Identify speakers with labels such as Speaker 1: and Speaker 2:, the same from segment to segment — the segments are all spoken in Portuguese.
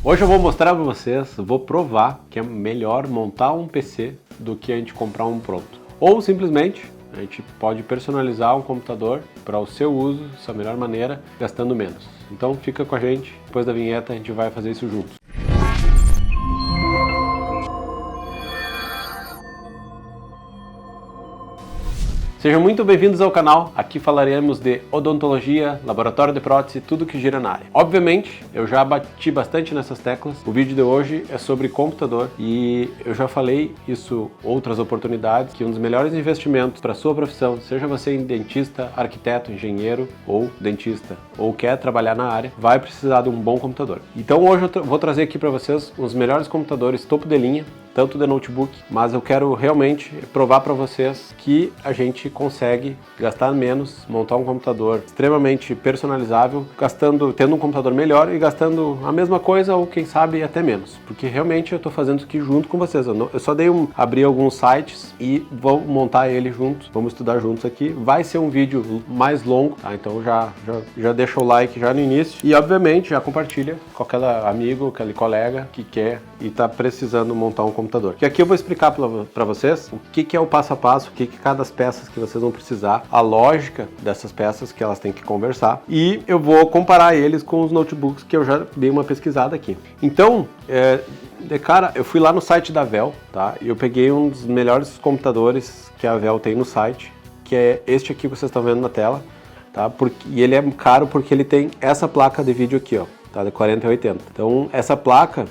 Speaker 1: Hoje eu vou mostrar para vocês, vou provar que é melhor montar um PC do que a gente comprar um pronto. Ou simplesmente a gente pode personalizar um computador para o seu uso, dessa melhor maneira, gastando menos. Então fica com a gente, depois da vinheta a gente vai fazer isso juntos. Sejam muito bem-vindos ao canal, aqui falaremos de odontologia, laboratório de prótese, tudo que gira na área. Obviamente, eu já bati bastante nessas teclas, o vídeo de hoje é sobre computador e eu já falei isso outras oportunidades, que um dos melhores investimentos para a sua profissão, seja você dentista, arquiteto, engenheiro ou dentista, ou quer trabalhar na área, vai precisar de um bom computador. Então hoje eu vou trazer aqui para vocês os melhores computadores topo de linha, tanto de notebook, mas eu quero realmente provar para vocês que a gente consegue gastar menos, montar um computador extremamente personalizável, tendo um computador melhor e gastando a mesma coisa ou quem sabe até menos, porque realmente eu estou fazendo isso aqui junto com vocês. Eu só abri alguns sites e vou montar ele juntos, vamos estudar juntos aqui. Vai ser um vídeo mais longo, tá? Então já deixa o like já no início e obviamente já compartilha com aquele amigo, aquele colega que quer e está precisando montar um computador. Que aqui eu vou explicar para vocês o que é o passo a passo, o que cada peças que vocês vão precisar, a lógica dessas peças que elas têm que conversar, e eu vou comparar eles com os notebooks que eu já dei uma pesquisada aqui. Então, de cara, eu fui lá no site da Vel, tá? E eu peguei um dos melhores computadores que a Vel tem no site, que é este aqui que vocês estão vendo na tela, tá? E ele é caro porque ele tem essa placa de vídeo aqui, ó, tá? De 4080. Então, essa placa,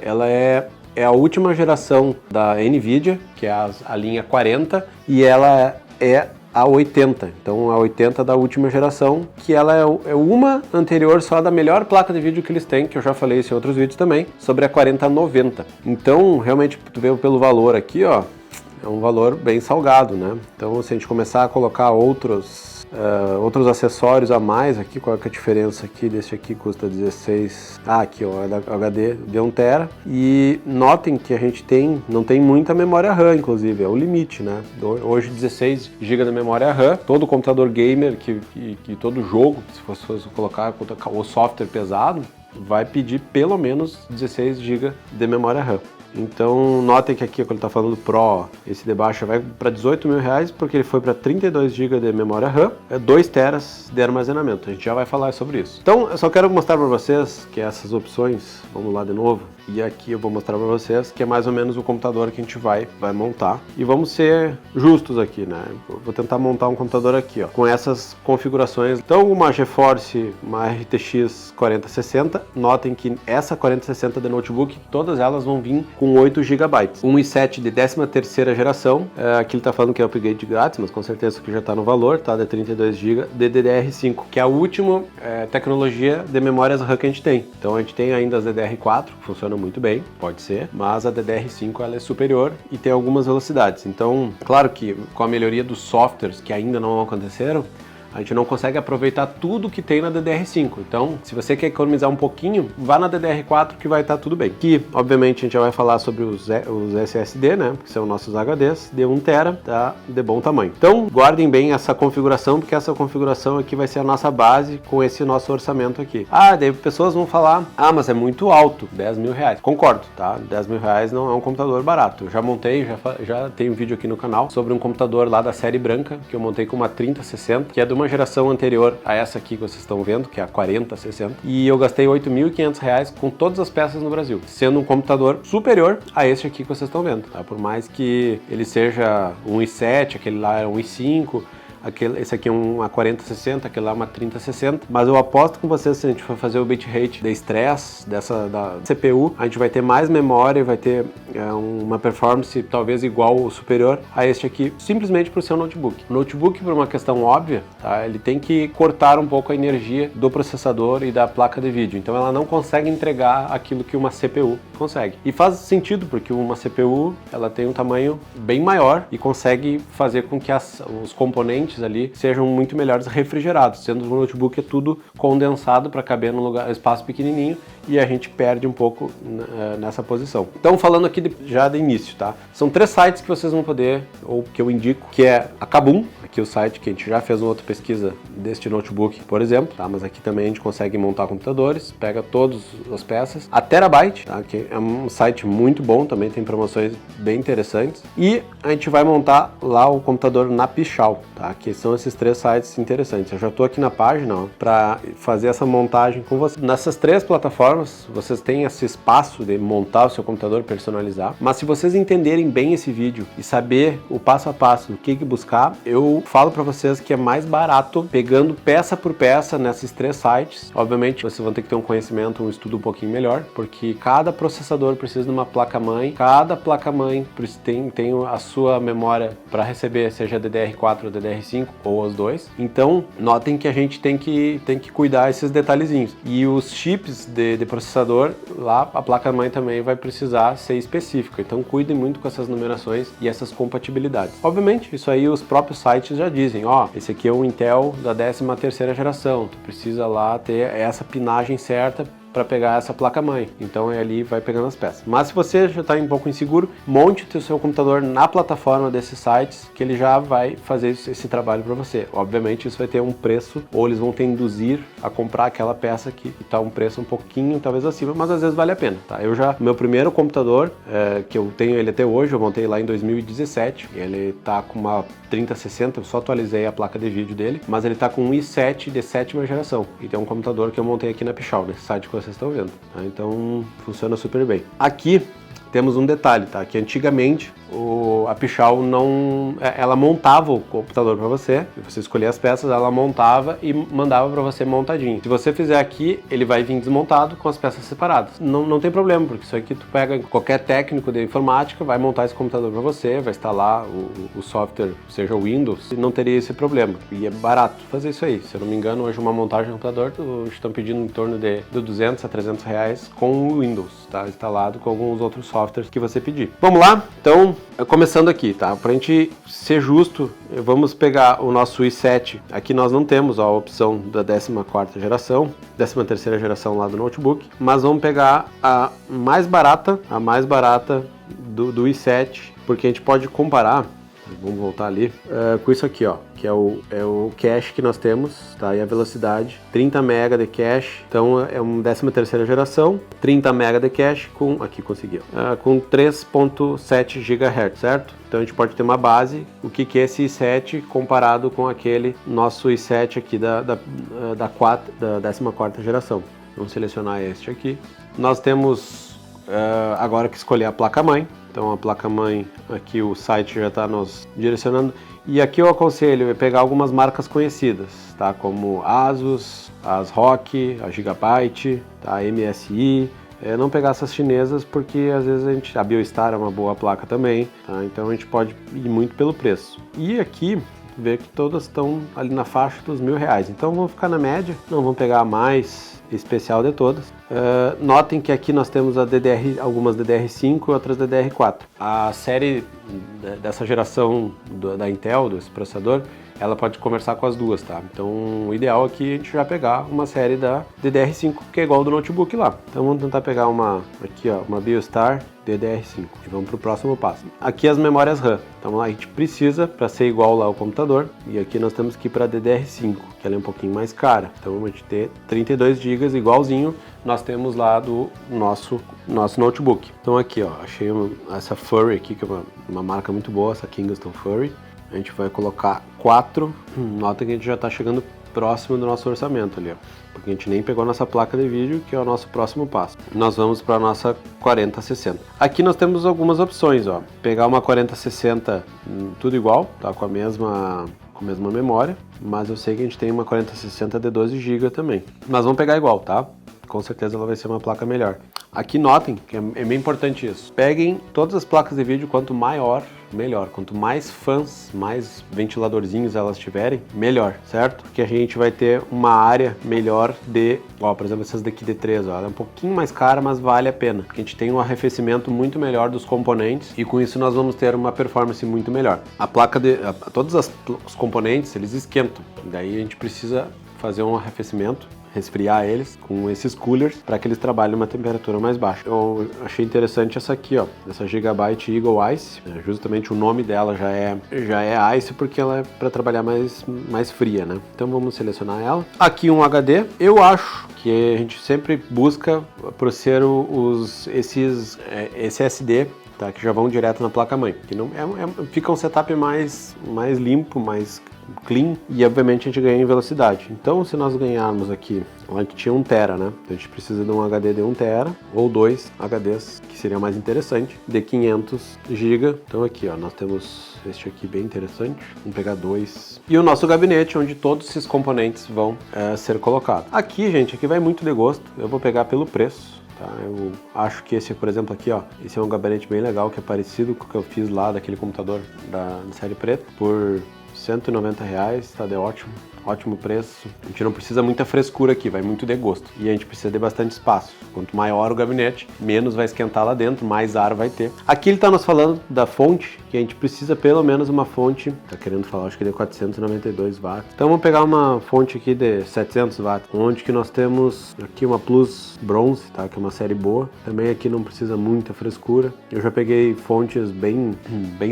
Speaker 1: ela é a última geração da NVIDIA, que é a linha 40, e ela é a 80, então a 80 da última geração, que ela é uma anterior só da melhor placa de vídeo que eles têm, que eu já falei isso em outros vídeos também, sobre a 4090. Então, realmente, tu vê pelo valor aqui, ó, é um valor bem salgado, né? Então, se a gente começar a colocar outros acessórios a mais aqui, qual é a diferença aqui? Desse aqui custa 16, aqui ó, é da HD de 1 TB, e notem que a gente não tem muita memória RAM, inclusive, é o limite, né? Hoje 16 GB de memória RAM, todo computador gamer, que todo jogo, se fosse colocar o software pesado, vai pedir pelo menos 16 GB de memória RAM. Então, notem que aqui, quando ele está falando Pro, esse de baixo vai para 18 mil reais, porque ele foi para 32 GB de memória RAM, 2 teras de armazenamento. A gente já vai falar sobre isso. Então, eu só quero mostrar para vocês que essas opções, vamos lá de novo, e aqui eu vou mostrar para vocês que é mais ou menos o computador que a gente vai montar. E vamos ser justos aqui, né? Eu vou tentar montar um computador aqui, ó, com essas configurações. Então, uma GeForce, uma RTX 4060, notem que essa 4060 de notebook, todas elas vão vir com 8 GB. Um i7 de 13ª geração, aqui ele está falando que é upgrade grátis, mas com certeza que já está no valor, tá? De 32 GB, de DDR5, que é a última tecnologia de memórias RAM que a gente tem. Então a gente tem ainda as DDR4, que funcionam muito bem, pode ser, mas a DDR5 ela é superior e tem algumas velocidades. Então, claro que com a melhoria dos softwares que ainda não aconteceram, a gente não consegue aproveitar tudo que tem na DDR5. Então, se você quer economizar um pouquinho, vá na DDR4 que vai estar tudo bem. Aqui, obviamente, a gente já vai falar sobre os SSD, né? Que são nossos HDs de 1 TB, tá? De bom tamanho. Então, guardem bem essa configuração, porque essa configuração aqui vai ser a nossa base com esse nosso orçamento aqui. Daí pessoas vão falar, mas é muito alto, 10 mil reais. Concordo, tá? 10 mil reais não é um computador barato. Eu já montei, já tem um vídeo aqui no canal sobre um computador lá da série branca, que eu montei com uma 3060, que é de uma geração anterior a essa aqui que vocês estão vendo, que é a 4060, e eu gastei R$ 8.500 com todas as peças no Brasil, sendo um computador superior a este aqui que vocês estão vendo, tá? Por mais que ele seja um i7, aquele lá é um i5, esse aqui é uma 4060, aquele lá é uma 3060, mas eu aposto com vocês, se a gente for fazer o bitrate de estresse da CPU, a gente vai ter mais memória, vai ter uma performance talvez igual ou superior a este aqui, simplesmente para o seu notebook. O notebook, por uma questão óbvia, tá? Ele tem que cortar um pouco a energia do processador e da placa de vídeo, então ela não consegue entregar aquilo que uma CPU consegue. E faz sentido, porque uma CPU ela tem um tamanho bem maior e consegue fazer com que os componentes ali sejam muito melhores refrigerados, sendo que o notebook é tudo condensado para caber num espaço pequenininho e a gente perde um pouco nessa posição. Então, falando aqui já de início, tá? São 3 sites que vocês vão poder, ou que eu indico, que é a Kabum, aqui o site que a gente já fez uma outra pesquisa deste notebook, por exemplo, tá? Mas aqui também a gente consegue montar computadores, pega todas as peças. A Terabyte, tá? Que é um site muito bom, também tem promoções bem interessantes. E a gente vai montar lá o computador na Pichau, tá? Que são esses 3 sites interessantes. Eu já estou aqui na página para fazer essa montagem com vocês. Nessas 3 plataformas, vocês têm esse espaço de montar o seu computador, personalizar. Mas se vocês entenderem bem esse vídeo e saber o passo a passo do que buscar, eu falo para vocês que é mais barato pegando peça por peça nesses 3 sites. Obviamente, vocês vão ter que ter um conhecimento, um estudo um pouquinho melhor, porque cada processador precisa de uma placa-mãe, cada placa-mãe tem a sua memória para receber, seja DDR4 ou DDR5, ou os dois. Então, notem que a gente tem que cuidar esses detalhezinhos. E os chips de processador, lá a placa-mãe também vai precisar ser específica. Então, cuidem muito com essas numerações e essas compatibilidades. Obviamente, isso aí os próprios sites já dizem, ó, esse aqui é um Intel da 13ª geração, tu precisa lá ter essa pinagem certa para pegar essa placa-mãe. Então ali vai pegando as peças. Mas se você já está um pouco inseguro, monte o seu computador na plataforma desses sites, que ele já vai fazer esse trabalho para você. Obviamente isso vai ter um preço, ou eles vão te induzir a comprar aquela peça que está um preço um pouquinho talvez acima, mas às vezes vale a pena, tá? Meu primeiro computador, que eu tenho ele até hoje, eu montei lá em 2017, ele tá com uma 3060, eu só atualizei a placa de vídeo dele, mas ele tá com um i7 de 7ª geração. E tem um computador que eu montei aqui na Pichau, nesse site que vocês estão vendo, tá? Então funciona super bem. Aqui temos um detalhe, tá? Que antigamente a Pichau ela montava o computador para você escolhia as peças, ela montava e mandava para você montadinho. Se você fizer aqui, ele vai vir desmontado com as peças separadas. Não tem problema, porque isso aqui tu pega qualquer técnico de informática, vai montar esse computador para você, vai instalar o software, seja o Windows, e não teria esse problema. E é barato fazer isso aí. Se eu não me engano, hoje uma montagem de computador, estão pedindo em torno de 200 a 300 reais com o Windows, tá? Instalado com alguns outros softwares que você pedir. Vamos lá? Então, começando aqui, tá? Pra gente ser justo, vamos pegar o nosso i7. Aqui nós não temos a opção da 14ª geração, 13ª geração lá do notebook, mas vamos pegar a mais barata do i7, porque a gente pode comparar, vamos voltar ali, com isso aqui, ó, que é o cache que nós temos, tá? E a velocidade, 30 MB de cache, então é uma 13ª geração, 30 MB de cache aqui conseguiu, com 3.7 GHz, certo? Então a gente pode ter uma base, o que é esse i7 comparado com aquele nosso i7 aqui da 14ª geração. Vamos selecionar este aqui. Nós temos agora que escolher a placa-mãe. Então a placa-mãe, aqui o site já está nos direcionando. E aqui eu aconselho pegar algumas marcas conhecidas, tá? Como Asus, ASRock, a Gigabyte, tá? A MSI. Não pegar essas chinesas porque às vezes a BioStar é uma boa placa também, tá? Então a gente pode ir muito pelo preço. E aqui ver que todas estão ali na faixa dos R$1.000. Então vamos ficar na média, não vamos pegar a mais especial de todas. Notem que aqui nós temos algumas DDR5 e outras DDR4. A série dessa geração da Intel, desse processador, ela pode conversar com as duas, tá? Então o ideal aqui é a gente já pegar uma série da DDR5, que é igual ao do notebook lá. Então vamos tentar pegar uma BioStar DDR5 e vamos para o próximo passo. Aqui as memórias RAM. Então a gente precisa, para ser igual lá ao computador, e aqui nós temos que ir para a DDR5, que ela é um pouquinho mais cara. Então vamos ter 32 GB igualzinho nós temos lá do nosso notebook. Então aqui, ó, achei essa Furry aqui, que é uma marca muito boa, essa Kingston Furry. A gente vai colocar 4, nota que a gente já está chegando próximo do nosso orçamento ali, ó, porque a gente nem pegou a nossa placa de vídeo, que é o nosso próximo passo. Nós vamos para a nossa 4060. Aqui nós temos algumas opções, ó, pegar uma 4060 tudo igual, tá, com a mesma memória, mas eu sei que a gente tem uma 4060 de 12 GB também. Mas vamos pegar igual, tá? Com certeza ela vai ser uma placa melhor. Aqui notem que é bem importante isso. Peguem todas as placas de vídeo, quanto maior, melhor. Quanto mais fãs, mais ventiladorzinhos elas tiverem, melhor, certo? Porque a gente vai ter uma área melhor por exemplo, essas daqui de 3, ó, ela é um pouquinho mais cara, mas vale a pena. Porque a gente tem um arrefecimento muito melhor dos componentes e com isso nós vamos ter uma performance muito melhor. Todos os componentes, eles esquentam. Daí a gente precisa fazer um arrefecimento resfriar eles com esses coolers para que eles trabalhem numa temperatura mais baixa. Eu achei interessante essa aqui, ó, essa Gigabyte Eagle Ice. Justamente o nome dela já é Ice porque ela é para trabalhar mais fria, né? Então vamos selecionar ela. Aqui um HD. Eu acho que a gente sempre busca por ser esse SSD, tá, que já vão direto na placa-mãe, que não fica um setup mais limpo, mais clean, e obviamente a gente ganha em velocidade. Então, se nós ganharmos aqui, a gente tinha 1 TB, né? Então a gente precisa de um HD de 1 TB ou 2 HDs, que seria mais interessante, de 500 GB. Então aqui, ó, nós temos este aqui bem interessante. Vamos pegar 2. E o nosso gabinete, onde todos esses componentes vão ser colocados. Aqui, gente, aqui vai muito de gosto. Eu vou pegar pelo preço. Tá, eu acho que esse, por exemplo, aqui, ó, esse é um gabinete bem legal, que é parecido com o que eu fiz lá daquele computador da série preta, por R$190, tá de ótimo preço. A gente não precisa muita frescura aqui, vai muito de gosto. E a gente precisa de bastante espaço. Quanto maior o gabinete, menos vai esquentar lá dentro, mais ar vai ter. Aqui ele está nos falando da fonte, que a gente precisa pelo menos uma fonte, tá querendo falar, acho que de 492 watts. Então vamos pegar uma fonte aqui de 700 watts, onde que nós temos aqui uma Plus Bronze, tá, que é uma série boa. Também aqui não precisa muita frescura. Eu já peguei fontes bem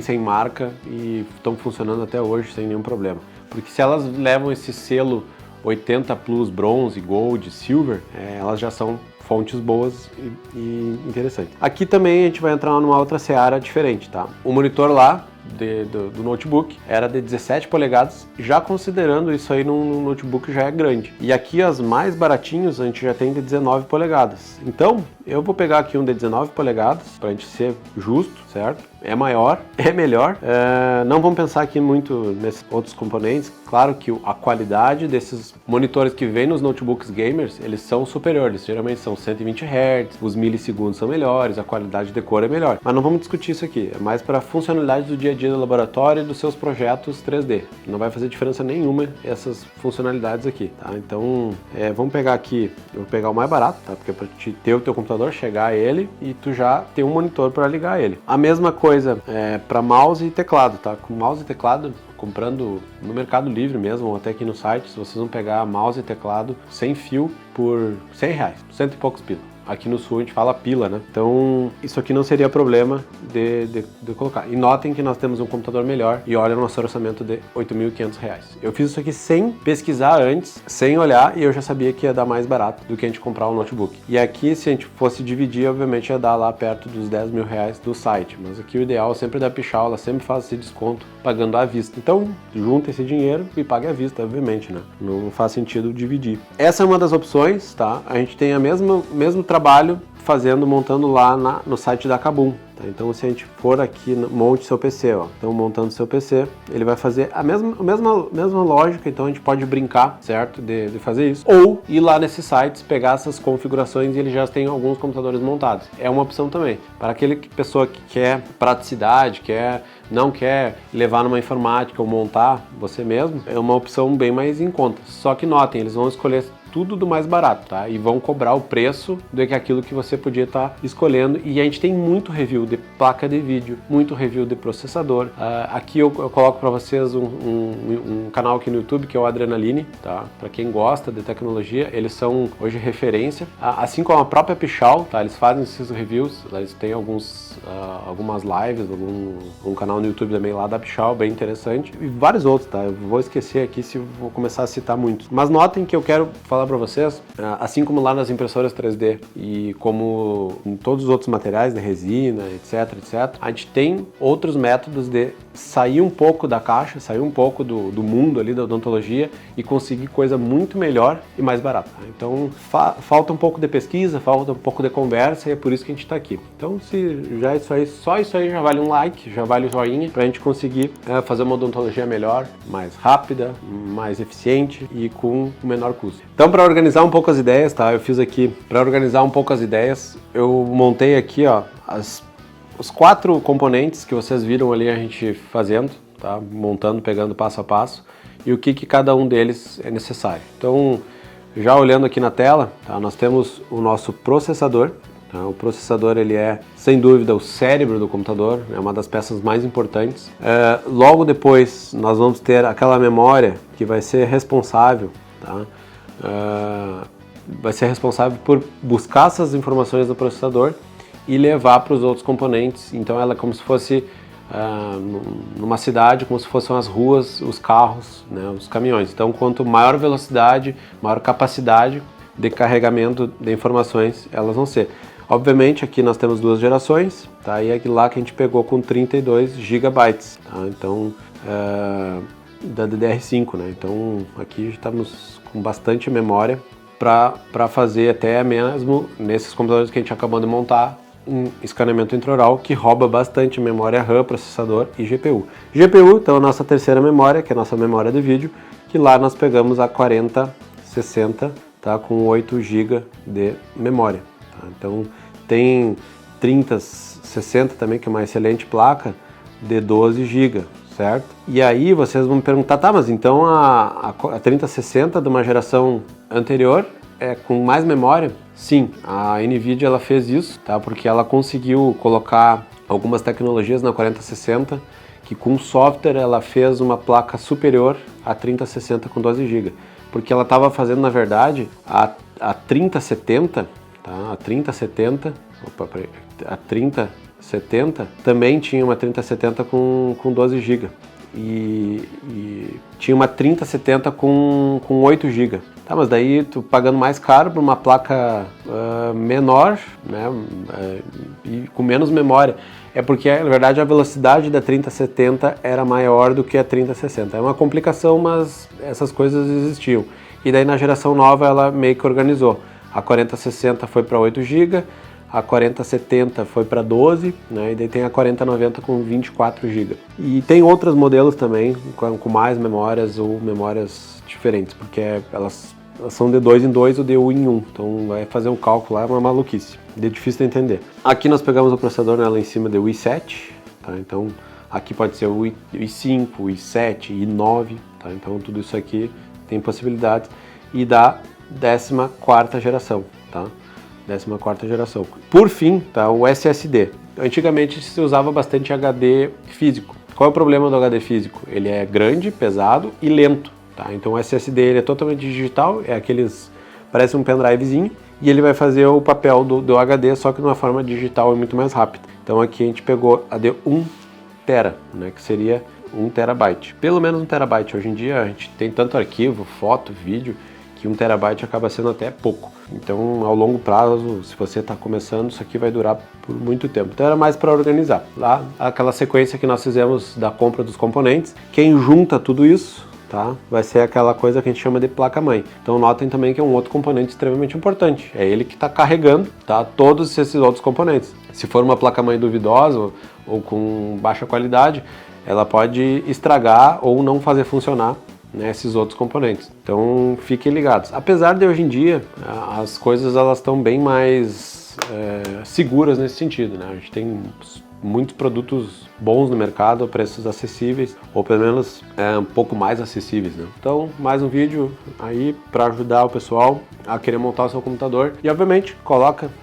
Speaker 1: sem marca e estão funcionando até hoje sem nenhum problema. Porque se elas levam esse selo 80 Plus, Bronze, Gold, Silver, elas já são fontes boas e interessantes. Aqui também a gente vai entrar numa outra seara diferente, tá? O monitor lá do notebook era de 17 polegadas, já considerando isso aí num notebook já é grande. E aqui as mais baratinhos a gente já tem de 19 polegadas. Então eu vou pegar aqui um de 19 polegadas para a gente ser justo, certo? É maior, é melhor. Não vamos pensar aqui muito nesses outros componentes. Claro que a qualidade desses monitores que vem nos notebooks gamers, eles são superiores. Geralmente são 120 Hz, os milissegundos são melhores, a qualidade de cor é melhor. Mas não vamos discutir isso aqui. É mais para a funcionalidade do dia a dia do laboratório e dos seus projetos 3D. Não vai fazer diferença nenhuma essas funcionalidades aqui, tá? Então, vamos pegar aqui, eu vou pegar o mais barato, tá? Porque é para te ter o teu computador, chegar a ele e tu já ter um monitor para ligar a ele. A mesma coisa para mouse e teclado, tá? Com mouse e teclado, comprando no Mercado Livre mesmo, ou até aqui no site, se vocês vão pegar mouse e teclado sem fio por R$100, 100 e poucos pila. Aqui no sul a gente fala pila, né? Então isso aqui não seria problema de colocar. E notem que nós temos um computador melhor e olha o nosso orçamento de R$8.500. Eu fiz isso aqui sem pesquisar antes, sem olhar, e eu já sabia que ia dar mais barato do que a gente comprar um notebook. E aqui, se a gente fosse dividir, obviamente ia dar lá perto dos R$10.000 do site. Mas aqui o ideal é sempre da Pichau, ela sempre faz esse desconto pagando à vista. Então junta esse dinheiro e pague à vista, obviamente, né? Não faz sentido dividir. Essa é uma das opções, tá? A gente tem mesmo trabalho montando lá no site da Kabum. Tá? Então, se a gente for aqui, monte seu PC, ó. Então, montando seu PC, ele vai fazer a mesma lógica. Então, a gente pode brincar, certo? De fazer isso. Ou ir lá nesses sites, pegar essas configurações e ele já tem alguns computadores montados. É uma opção também. Para aquele pessoa que quer praticidade, não quer levar numa informática ou montar você mesmo, é uma opção bem mais em conta. Só que notem, eles vão escolher tudo do mais barato, tá? E vão cobrar o preço do que aquilo que você podia estar escolhendo. E a gente tem muito review de placa de vídeo, muito review de processador. Aqui eu coloco para vocês um canal aqui no YouTube que é o Adrenaline, tá? Para quem gosta de tecnologia, eles são hoje referência. Assim como a própria Pichau, tá? Eles fazem esses reviews, eles têm algumas lives, um canal no YouTube também lá da Pichau, bem interessante. E vários outros, tá? Eu vou esquecer aqui se eu vou começar a citar muitos. Mas notem que eu quero falar para vocês, assim como lá nas impressoras 3D e como em todos os outros materiais de resina, etc, a gente tem outros métodos de sair um pouco da caixa, sair um pouco do mundo ali da odontologia e conseguir coisa muito melhor e mais barata. Então falta um pouco de pesquisa, falta um pouco de conversa e é por isso que a gente está aqui. Então se já isso aí, só isso aí já vale um like, já vale o joinha para a gente conseguir fazer uma odontologia melhor, mais rápida, mais eficiente e com o menor custo. Então, para organizar um pouco as ideias, tá? Eu fiz aqui, para organizar um pouco as ideias, eu montei aqui, ó, os 4 componentes que vocês viram ali a gente fazendo, tá? Montando, pegando passo a passo, e o que cada um deles é necessário. Então, já olhando aqui na tela, tá? Nós temos o nosso processador. Tá? O processador, ele é, sem dúvida, o cérebro do computador, é uma das peças mais importantes. Logo depois, nós vamos ter aquela memória que vai ser responsável, tá? vai ser responsável por buscar essas informações do processador e levar para os outros componentes. Então ela é como se fosse numa cidade, como se fossem as ruas, os carros, né, os caminhões. Então quanto maior velocidade, maior capacidade de carregamento de informações elas vão ser. Obviamente aqui nós temos duas gerações, tá? E aqui lá que a gente pegou com 32 GB, tá? Então da DDR5, né? Então aqui estamos com bastante memória para fazer até mesmo nesses computadores que a gente acabou de montar um escaneamento intraoral que rouba bastante memória RAM, processador e GPU. GPU, então a nossa terceira memória, que é a nossa memória de vídeo, que lá nós pegamos a 4060, tá? Com 8 GB de memória. Tá? Então tem 3060 também, que é uma excelente placa, de 12 GB, certo? E aí vocês vão me perguntar, tá, mas então a 3060 de uma geração anterior é com mais memória? Sim, a NVIDIA ela fez isso, tá? Porque ela conseguiu colocar algumas tecnologias na 4060 que com software ela fez uma placa superior à 3060 com 12 GB. Porque ela estava fazendo, na verdade, a 3070, tá? A 3070 também tinha uma 3070 com 12 GB. E tinha uma 3070 com 8 GB. Tá, mas daí tu pagando mais caro por uma placa menor, né, e com menos memória. É porque, na verdade, a velocidade da 3070 era maior do que a 3060. É uma complicação, mas essas coisas existiam. E daí na geração nova ela meio que organizou. A 4060 foi para 8 GB, a 4070 foi para 12, né, e daí tem a 4090 com 24 GB. E tem outros modelos também com mais memórias ou memórias diferentes, porque elas são de 2 em 2 ou de 1 em 1, então vai fazer um cálculo lá, é uma maluquice, é difícil de entender. Aqui nós pegamos o processador, né, lá em cima de i7, tá? Então aqui pode ser o i5, o i7, i9, tá? Então tudo isso aqui tem possibilidades, e da 14ª geração, tá? 14ª geração. Por fim, tá, o SSD. Antigamente se usava bastante HD físico. Qual é o problema do HD físico? Ele é grande, pesado e lento. Tá? Então o SSD ele é totalmente digital, é aqueles, parece um pendrivezinho, e ele vai fazer o papel do HD, só que de uma forma digital e muito mais rápida. Então aqui a gente pegou a de 1 tera, né, que seria 1 terabyte. Pelo menos 1 terabyte. Hoje em dia a gente tem tanto arquivo, foto, vídeo, que 1 terabyte acaba sendo até pouco. Então, ao longo prazo, se você está começando, isso aqui vai durar por muito tempo. Então, era mais para organizar. Lá, aquela sequência que nós fizemos da compra dos componentes, quem junta tudo isso, tá, vai ser aquela coisa que a gente chama de placa-mãe. Então, notem também que é um outro componente extremamente importante. É ele que está carregando, tá, todos esses outros componentes. Se for uma placa-mãe duvidosa ou com baixa qualidade, ela pode estragar ou não fazer funcionar, né, esses outros componentes. Então fiquem ligados. Apesar de hoje em dia as coisas elas estão bem mais seguras nesse sentido, né? A gente tem muitos produtos bons no mercado a preços acessíveis, ou pelo menos um pouco mais acessíveis, né? Então, mais um vídeo aí para ajudar o pessoal a querer montar o seu computador. E obviamente,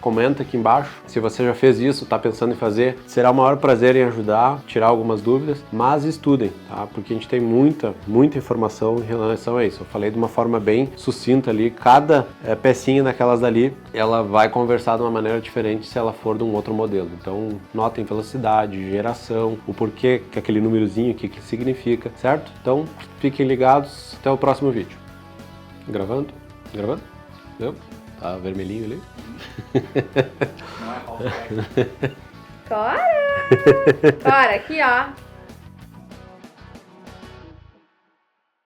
Speaker 1: comenta aqui embaixo se você já fez isso, está pensando em fazer. Será o maior prazer em ajudar, tirar algumas dúvidas, mas estudem, tá? Porque a gente tem muita informação em relação a isso. Eu falei de uma forma bem sucinta ali, cada pecinha daquelas dali, ela vai conversar de uma maneira diferente se ela for de um outro modelo. Então, notem velocidade, geração, o porquê que aquele númerozinho, o que significa, certo? Então, fiquem ligados, até o próximo vídeo. Gravando? Deu? Tá vermelhinho ali?
Speaker 2: Cora! Cora, aqui ó.